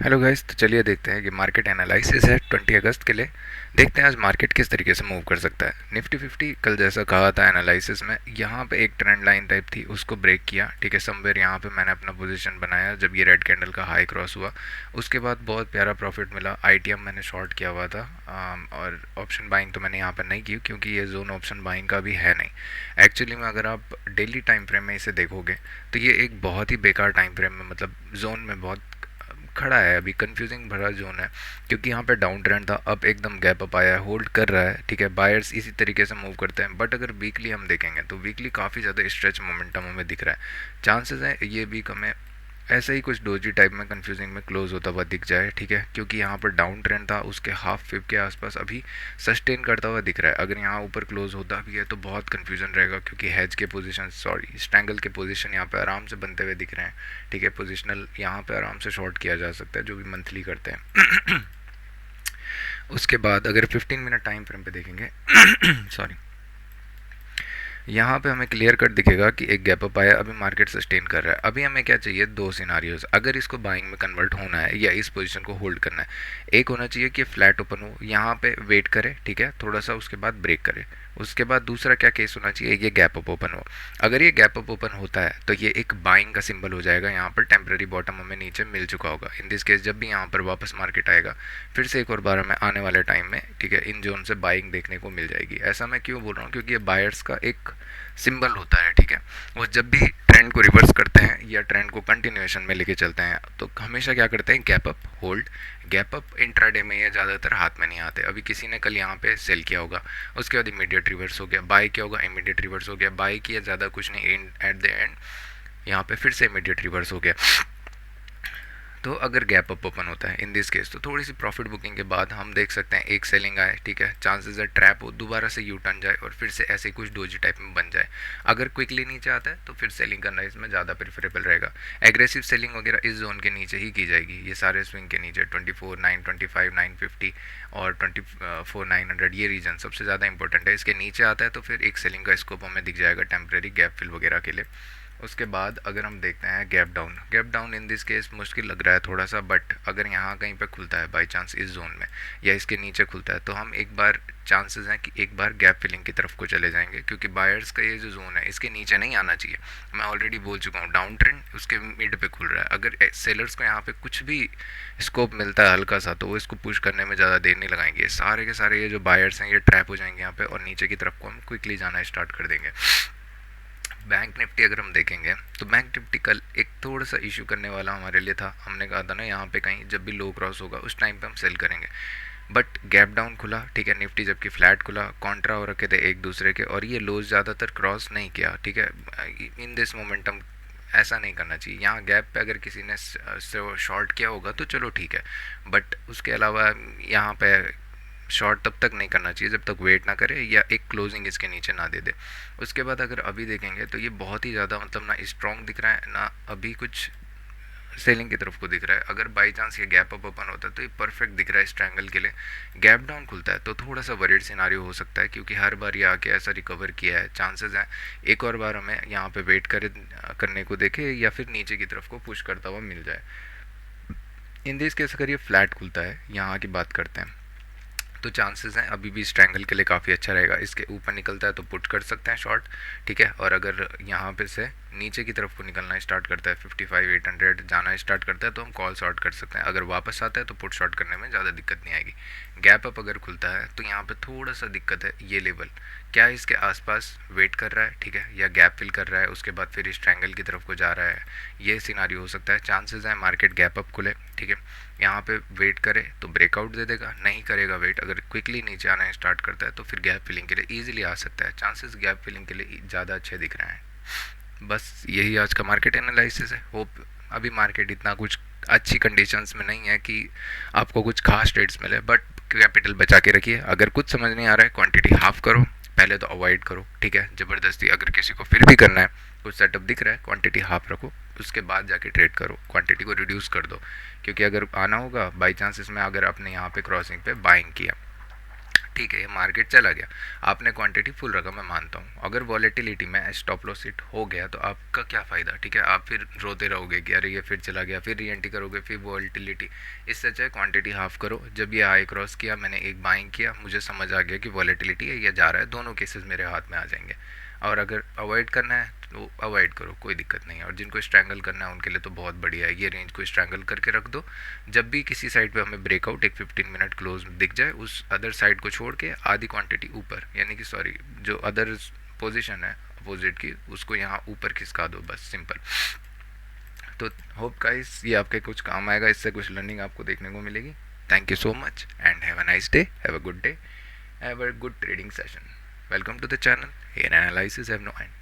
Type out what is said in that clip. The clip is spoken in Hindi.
हेलो गाइस, तो चलिए देखते हैं कि मार्केट एनालिसिस है 20 अगस्त के लिए। देखते हैं आज मार्केट किस तरीके से मूव कर सकता है। निफ्टी 50 कल जैसा कहा था एनालिसिस में, यहाँ पे एक ट्रेंड लाइन टाइप थी, उसको ब्रेक किया। ठीक है, समवेयर यहाँ पे मैंने अपना पोजीशन बनाया जब ये रेड कैंडल का हाई क्रॉस हुआ। उसके बाद बहुत प्यारा प्रॉफिट मिला। आईटीएम मैंने शॉर्ट किया हुआ था, और ऑप्शन बाइंग तो मैंने यहाँ पर नहीं की क्योंकि ये जोन ऑप्शन बाइंग का भी है नहीं। एक्चुअली में अगर आप डेली टाइम फ्रेम में इसे देखोगे तो ये एक बहुत ही बेकार टाइम फ्रेम में, मतलब जोन में बहुत खड़ा है, अभी कंफ्यूजिंग भरा जोन है। क्योंकि यहाँ पे डाउन ट्रेंड था, अब एकदम गैप अप आया है, होल्ड कर रहा है। ठीक है, बायर्स इसी तरीके से मूव करते हैं, बट अगर वीकली हम देखेंगे तो वीकली काफ़ी ज़्यादा स्ट्रेच मोमेंटम हमें दिख रहा है। चांसेस हैं ये वीक हमें ऐसा ही कुछ डोजी टाइप में कंफ्यूजिंग में क्लोज होता हुआ दिख जाए। ठीक है, क्योंकि यहाँ पर डाउन ट्रेंड था, उसके हाफ फिप के आसपास अभी सस्टेन करता हुआ दिख रहा है। अगर यहाँ ऊपर क्लोज होता भी है तो बहुत कंफ्यूजन रहेगा, क्योंकि हैज के पोजीशन, सॉरी स्ट्रैंगल के पोजीशन यहाँ पे आराम से बनते हुए दिख रहे हैं। ठीक है, पोजिशनल यहाँ पे आराम से शॉर्ट किया जा सकता है जो भी मंथली करते हैं। उसके बाद अगर 15 मिनट टाइम फ्रेम पे देखेंगे सॉरी, यहाँ पे हमें क्लियर कट दिखेगा कि एक गैप अप आया, अभी मार्केट सस्टेन कर रहा है। अभी हमें क्या चाहिए, दो सिनारियोज। अगर इसको बाइंग में कन्वर्ट होना है या इस पोजीशन को होल्ड करना है, एक होना चाहिए कि फ्लैट ओपन हो, यहाँ पे वेट करे, ठीक है, थोड़ा सा, उसके बाद ब्रेक करे। उसके बाद दूसरा क्या केस होना चाहिए, ये गैप अप ओपन हो। अगर ये गैप अप ओपन होता है तो ये एक बाइंग का सिंबल हो जाएगा। यहाँ पर टेम्प्रेरी बॉटम हमें नीचे मिल चुका होगा। इन दिस केस जब भी यहाँ पर वापस मार्केट आएगा, फिर से एक और बार हमें आने वाले टाइम में, ठीक है, इन जोन से बाइंग देखने को मिल जाएगी। ऐसा मैं क्यों बोल रहा हूँ, क्योंकि ये बायर्स का एक सिंबल होता है। ठीक है, वो जब भी ट्रेंड को रिवर्स करते हैं या ट्रेंड को कंटिन्यूएशन में लेके चलते हैं तो हमेशा क्या करते हैं, gap up hold. Gap up intraday में ये ज़्यादातर हाथ में नहीं आते। अभी किसी ने कल यहाँ पे सेल किया होगा, उसके बाद इमीडिएट रिवर्स हो गया, बाय किया होगा, इमीडिएट रिवर्स हो गया, बाय किया, ज़्यादा कुछ नहीं, एट द एंड यहाँ पे फिर से इमीडिएट रिवर्स हो गया। तो अगर गैप अप ओपन होता है इन दिस केस, तो थोड़ी सी प्रॉफिट बुकिंग के बाद हम देख सकते हैं एक सेलिंग आए। ठीक है, चांसेस है ट्रैप हो, दोबारा से यू टर्न जाए और फिर से ऐसे कुछ डोजी टाइप में बन जाए। अगर क्विकली नीचे आता है तो फिर सेलिंग करना इसमें ज़्यादा प्रेफरेबल रहेगा। एग्रेसिव सेलिंग वगैरह इस जोन के नीचे ही की जाएगी, ये सारे स्विंग के नीचे 24,900, 25,950 और 24,900, ये रीजन सबसे ज़्यादा इंपॉर्टेंट है। इसके नीचे आता है तो फिर एक सेलिंग का स्कोप हमें दिख जाएगा टेम्प्रेरी गैप फिल वगैरह के लिए। उसके बाद अगर हम देखते हैं gap down in this case मुश्किल लग रहा है थोड़ा सा, बट अगर यहाँ कहीं पे खुलता है बाई चांस इस जोन में या इसके नीचे खुलता है तो हम एक बार, चांसेस हैं कि एक बार गैप फिलिंग की तरफ को चले जाएंगे, क्योंकि बायर्स का ये जो जोन है इसके नीचे नहीं आना चाहिए। मैं ऑलरेडी बोल चुका हूँ, डाउन ट्रेंड उसके मिड पे खुल रहा है। अगर सेलर्स को यहाँ पे कुछ भी स्कोप मिलता है हल्का सा, तो वो इसको पुश करने में ज़्यादा देर नहीं लगाएंगे। सारे के सारे ये जो बायर्स हैं ये ट्रैप हो जाएंगे यहाँ पे, और नीचे की तरफ को हम क्विकली जाना स्टार्ट कर देंगे। बैंक निफ्टी अगर हम देखेंगे तो बैंक निफ्टी कल एक थोड़ा सा इशू करने वाला हमारे लिए था। हमने कहा था ना, यहाँ पे कहीं जब भी लो क्रॉस होगा उस टाइम पे हम सेल करेंगे, बट गैप डाउन खुला। ठीक है, निफ्टी जबकि फ्लैट खुला, कॉन्ट्रा हो रखे थे एक दूसरे के, और ये लोज ज़्यादातर क्रॉस नहीं किया। ठीक है, इन दिस मोमेंटम ऐसा नहीं करना चाहिए। यहाँ गैप पे अगर किसी ने शॉर्ट किया होगा तो चलो ठीक है, बट उसके अलावा यहाँ पे शॉर्ट तब तक नहीं करना चाहिए जब तक वेट ना करे या एक क्लोजिंग इसके नीचे ना दे दे। उसके बाद अगर अभी देखेंगे तो ये बहुत ही ज़्यादा, मतलब ना स्ट्रॉन्ग दिख रहा है ना अभी कुछ सेलिंग की तरफ को दिख रहा है। अगर बाई चांस ये गैप अप ओपन होता है तो ये परफेक्ट दिख रहा है स्ट्रैंगल के लिए। गैप डाउन खुलता है तो थोड़ा सा वरीड सिनारियो हो सकता है, क्योंकि हर बार ये आके ऐसा रिकवर किया है। चांसेस हैं एक और बार हमें यहाँ पे वेट करने को देखे या फिर नीचे की तरफ को पुश करता हुआ मिल जाए। इन दिस केस अगर ये फ्लैट खुलता है, यहाँ की बात करते हैं, तो चांसेस हैं अभी भी स्ट्रैंगल के लिए काफ़ी अच्छा रहेगा। इसके ऊपर निकलता है तो पुट कर सकते हैं शॉर्ट। ठीक है, और अगर यहाँ पे से नीचे की तरफ को निकलना स्टार्ट करता है, 55,800 जाना स्टार्ट करता है, तो हम कॉल शॉर्ट कर सकते हैं। अगर वापस आता है तो पुट शॉर्ट करने में ज़्यादा दिक्कत नहीं आएगी। गैप अप अगर खुलता है तो यहाँ पे थोड़ा सा दिक्कत है, ये लेवल क्या इसके आसपास वेट कर रहा है, ठीक है, या गैप फिल कर रहा है, उसके बाद फिर स्ट्रैंगल की तरफ को जा रहा है, ये सिनारियो हो सकता है। चांसेस हैं मार्केट गैप अप खुले, ठीक है, यहाँ पे वेट करे तो ब्रेकआउट दे देगा, नहीं करेगा वेट, अगर क्विकली नीचे आना स्टार्ट करता है तो फिर गैप फिलिंग के लिए ईजिली आ सकता है। चांसेस गैप फिलिंग के लिए ज़्यादा अच्छे दिख रहे हैं। बस यही आज का मार्केट एनालिसिस है। होप अभी मार्केट इतना कुछ अच्छी कंडीशंस में नहीं है कि आपको कुछ खास ट्रेड्स मिले, बट कैपिटल बचा के रखिए। अगर कुछ समझ नहीं आ रहा है, क्वांटिटी हाफ करो, पहले तो अवॉइड करो। ठीक है, ज़बरदस्ती अगर किसी को फिर भी करना है, कुछ सेटअप दिख रहा है, क्वांटिटी हाफ रखो, उसके बाद जाके ट्रेड करो, क्वांटिटी को रिड्यूस कर दो। क्योंकि अगर आना होगा बाई चांस इसमें, अगर आपने यहाँ पे क्रॉसिंग पे बाइंग किया, ठीक है, ये मार्केट चला गया, आपने क्वांटिटी फुल रखा, मैं मानता हूँ। अगर वॉलेटिलिटी में स्टॉप लॉस हिट हो गया तो आपका क्या फ़ायदा, ठीक है, आप फिर रोते रहोगे कि अरे ये फिर चला गया, फिर री एंट्री करोगे, फिर वॉलेटिलिटी। इससे अच्छा है क्वांटिटी हाफ करो। जब ये हाई क्रॉस किया, मैंने एक बाइंग किया, मुझे समझ आ गया कि वॉलेटिलिटी है, ये जा रहा है, दोनों केसेस मेरे हाथ में आ जाएंगे। और अगर अवॉइड करना है तो अवॉइड करो, कोई दिक्कत नहीं है। और जिनको स्ट्रैंगल करना है उनके लिए तो बहुत बढ़िया है, ये रेंज को स्ट्रैंगल करके रख दो। जब भी किसी साइड पे हमें ब्रेकआउट एक 15 मिनट क्लोज दिख जाए, उस अदर साइड को छोड़ के आधी क्वांटिटी ऊपर, यानी कि सॉरी, जो अदर पोजीशन है अपोजिट की, उसको यहाँ ऊपर खिसका दो, बस सिंपल। तो होप गाइस ये आपके कुछ काम आएगा, इससे कुछ लर्निंग आपको देखने को मिलेगी। Thank you so much and have a nice day, have a good day, have a good trading session. Welcome to the channel, here analysis have no end.